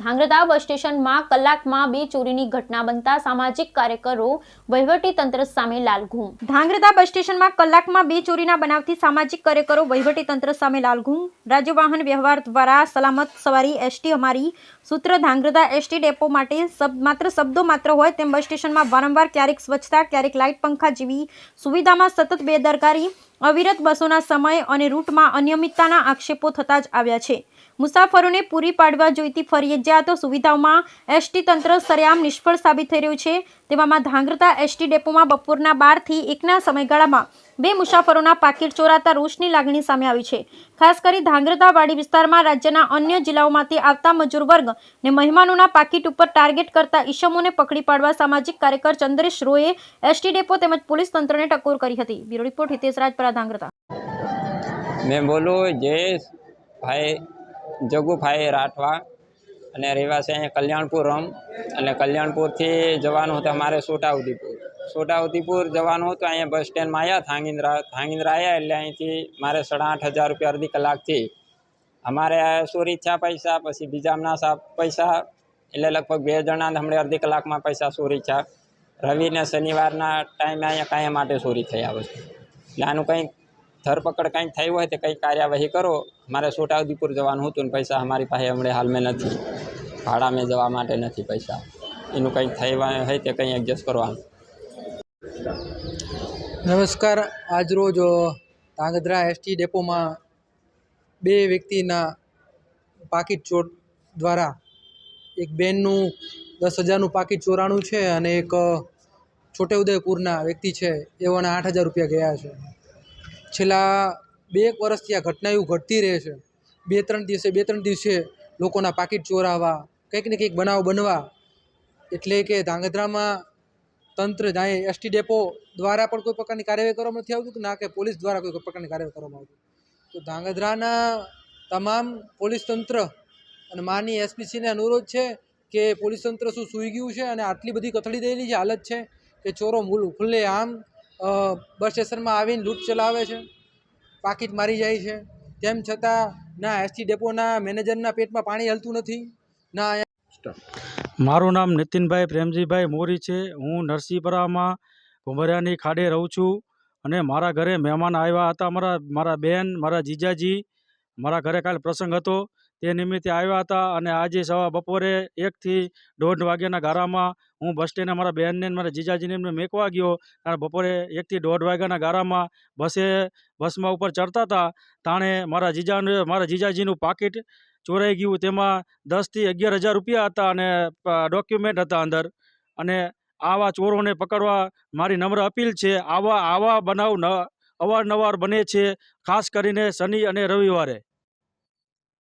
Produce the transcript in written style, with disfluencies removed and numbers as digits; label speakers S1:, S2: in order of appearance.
S1: ધાંગધ્રા બસ સ્ટેશનમાં કલાકમાં 2 ચોરીની ઘટના બનતા સામાજિક કાર્યકરો વહીવટી તંત્ર સામે લાલઘૂમ। ધાંગધ્રા બસ સ્ટેશનમાં કલાકમાં 2 ચોરીના બનાવથી સામાજિક કાર્યકરો વહીવટી તંત્ર સામે લાલઘૂમ। રાજ્ય વાહન વ્યવહાર દ્વારા સલામત સવારી એસટી અમારી સૂત્ર ધાંગધ્રા એસટી ડેપો માટે માત્ર શબ્દો માત્ર હોય તેમ બસ સ્ટેશનમાં વારંવાર ક્યારેક સ્વચ્છતા ક્યારેક લાઇટ પંખા જેવી સુવિધામાં સતત બેદરકારી અવિરત બસોના સમય અને રૂટમાં અનિયમિતતાના આક્ષેપો થતા જ આવ્યા છે। મુસાફરોને પૂરી પાડવા જોઈતી ફરજિયાત સુવિધાઓમાં એસટી તંત્ર સરેઆમ નિષ્ફળ સાબિત થઈ રહ્યું છે। તેવામાં ધાંગધ્રા એસટી ડેપોમાં બપોરના 12 થી 1ના સમયગાળામાં 2 મુસાફરોના પાકીટ ચોરાતા રોષની લાગણી સામે આવી છે। ખાસ કરી ધાંગધ્રા વાડી વિસ્તારમાં રાજ્યના અન્ય જિલ્લાઓમાંથી આવતા મજૂર વર્ગ ને મહેમાનોના પાકીટ ઉપર ટાર્ગેટ કરતા ઈસમોને પકડી પાડવા સામાજિક કાર્યકર ચંદ્રેશ રોએ એસટી ડેપો તેમજ પોલીસ તંત્રને ટકોર કરી હતી। Bureau report Hitesh Rajpara Dhrangadhra.
S2: मैं बोलूँ जयेश भाई जगू भाई राठवा અને રહેવાસી અહીંયા કલ્યાણપુરમ અને કલ્યાણપુરથી જવાનું હતું અમારે છોટાઉદેપુર જવાનું હતું। અહીંયા બસ સ્ટેન્ડમાં આવ્યા થાંગીંદ્રા આવ્યા એટલે અહીંથી મારે 8,500 રૂપિયા અડધી કલાકથી અમારે ચોરી થયા પૈસા, પછી બીજાના પૈસા, એટલે લગભગ 2 જણા હમણાં અડધી કલાકમાં પૈસા ચોરી થયા। રવિ ને શનિવારના ટાઈમે અહીંયા કાંઈ માટે ચોરી થયા વસ્તુ, એટલે આનું કંઈક ધરપકડ કંઈક થયું હોય તો કંઈક કાર્યવાહી કરો। મારે છોટાઉદેપુર જવાનું હતું ને પૈસા અમારી પાસે હમણાં હાલમાં નથી, ભાડા મેં જવા માટે નથી પૈસા, એનું કંઈક થયું હોય તો કંઈ એડજસ્ટ કરવાનું।
S3: નમસ્કાર, આજરોજ ધાંગધ્રા એસટી ડેપોમાં 2 વ્યક્તિના પાકીટ ચોર દ્વારા એક બેનનું 10,000નું પાકીટ ચોરાણું છે અને એક છોટાઉદેપુરના વ્યક્તિ છે એઓના 8,000 રૂપિયા ગયા છે। છેલ્લા 2 વર્ષથી આ ઘટના એવું ઘટતી રહે છે। 2-3 દિવસે લોકોના પાકીટ ચોરાવા, કંઈક ને કંઈક બનાવ બનવા, એટલે કે ધાંગધ્રામાં તંત્ર જાય એસટી ડેપો દ્વારા પણ કોઈ પ્રકારની કાર્યવાહી કરવામાં નથી આવતું, ના કે પોલીસ દ્વારા કોઈ પ્રકારની કાર્યવાહી કરવામાં આવતી। તો ધાંગધ્રાના તમામ પોલીસ તંત્ર અને માનનીય એસપીસીને અનુરોધ છે કે પોલીસ તંત્ર શું સૂઈ ગયું છે અને આટલી બધી કથળી દેલી જે હાલત છે કે ચોરો ખુલ્લે આમ બસ સ્ટેશનમાં આવીને લૂંટ ચલાવે છે, પાકીટ મારી જાય છે। તેમ છતાં ના એસટી ડેપોના મેનેજરના પેટમાં પાણી હલતું નથી, ના।
S4: મારું નામ નીતિનભાઈ પ્રેમજીભાઈ મોરી છે। હું નરસિંહપરામાં ભુંભરિયાની ખાડે રહું છું અને મારા ઘરે મહેમાન આવ્યા હતા। મારા બેન, મારા જીજાજી, મારા ઘરે કાલે પ્રસંગ હતો તે નિમિત્તે આવ્યા હતા અને આજે બપોરે 1 થી 1:30 વાગ્યાના ગાળામાં હું બસ સ્ટેન્ડે મારા બહેનને મારા જીજાજીને એમને મેકવા ગયો, કારણ બપોરે 1 થી 1:30 વાગ્યાના ગાળામાં બસમાં ઉપર ચડતા હતા તાણે મારા જીજાજીનું પાકીટ ચોરાઈ ગયું। તેમાં 10 થી 11,000 રૂપિયા હતા અને ડોક્યુમેન્ટ હતા અંદર, અને આવા ચોરોને પકડવા મારી નમ્ર અપીલ છે। આવા બનાવ અવારનવાર બને છે, ખાસ કરીને શનિ અને રવિવારે।